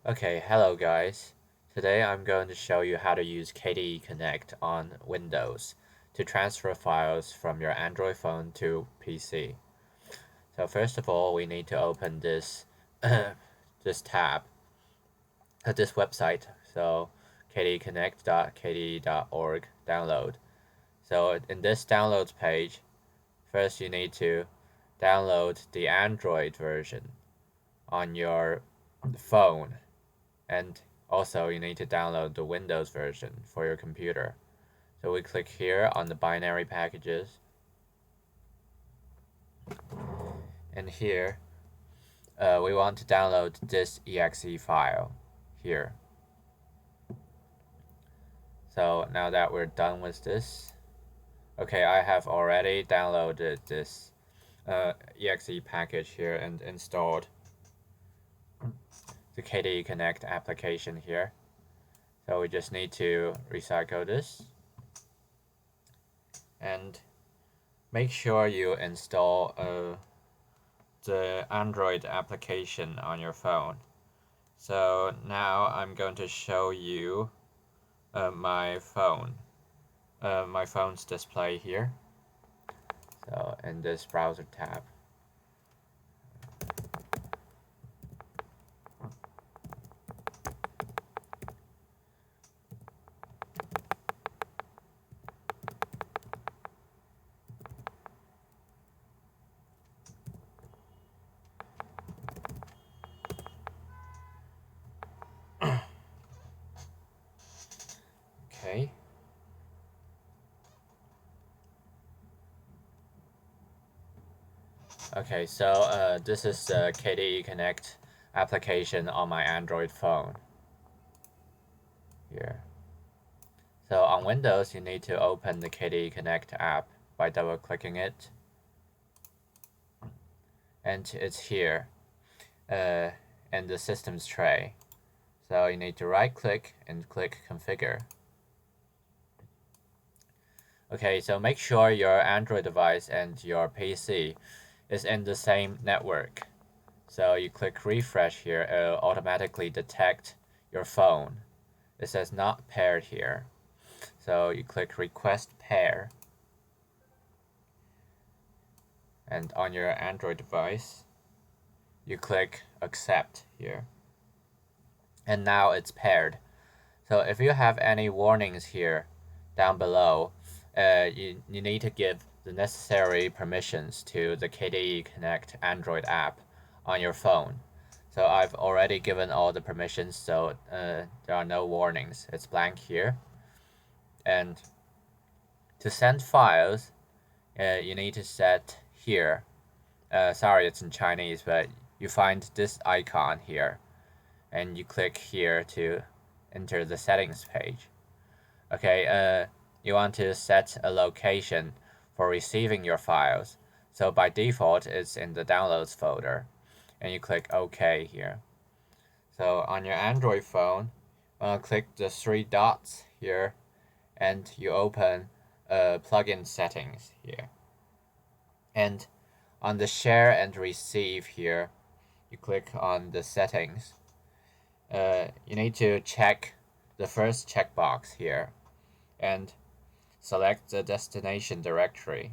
Okay, hello guys. Today I'm going to show you how to use KDE Connect on Windows to transfer files from your Android phone to PC. So first of all, we need to open this this tab at this website. So kdeconnect.kde.org download. So in this downloads page, first you need to download the Android version on your phone, and also you need to download the Windows version for your computer. So we click here on the binary packages, and here we want to download this exe file here. So now that we're done with this, okay, I have already downloaded this exe package here and installed the KDE Connect application here. So we just need to recycle this and make sure you install the Android application on your phone. So now I'm going to show you my phone's display here. So in this browser tab. Okay. Okay, so this is the KDE Connect application on my Android phone here. So on Windows, you need to open the KDE Connect app by double-clicking it. And it's here in the Systems tray. So you need to right-click and click Configure. Okay, so make sure your Android device and your PC is in the same network. So you click refresh here, it'll automatically detect your phone. It says not paired here. So you click request pair. And on your Android device, you click accept here. And now it's paired. So if you have any warnings here down below, you need to give the necessary permissions to the KDE Connect Android app on your phone. So I've already given all the permissions, so there are no warnings. It's blank here. And to send files, you need to set here. Sorry, it's in Chinese, but you find this icon here, and you click here to enter the settings page. Okay, you want to set a location for receiving your files. So by default, it's in the downloads folder, and you click OK here. So on your Android phone, click the three dots here, and you open plugin settings here. And on the share and receive here, you click on the settings. You need to check the first checkbox here and select the destination directory.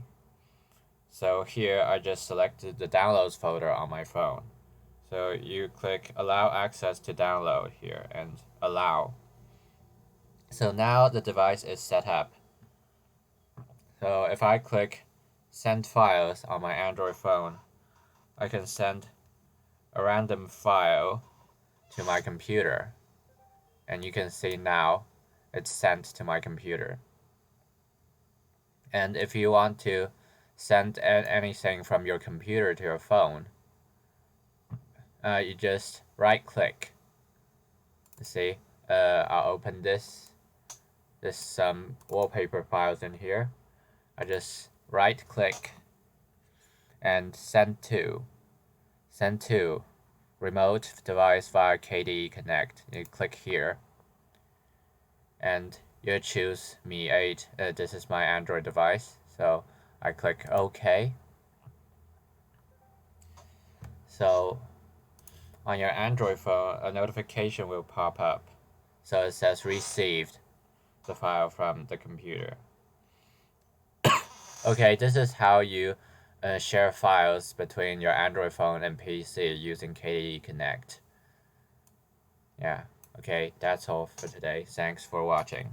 So here I just selected the downloads folder on my phone. So you click allow access to download here and allow. So now the device is set up. So if I click send files on my Android phone, I can send a random file to my computer. And you can see now it's sent to my computer. And if you want to send anything from your computer to your phone, you just right click. See, I'll open this. There's some wallpaper files in here. I just right click and send to remote device via KDE Connect. You click here and you choose Mi 8. This is my Android device, so I click OK. So on your Android phone, a notification will pop up. So it says received the file from the computer. Okay, this is how you share files between your Android phone and PC using KDE Connect. Yeah, okay, that's all for today. Thanks for watching.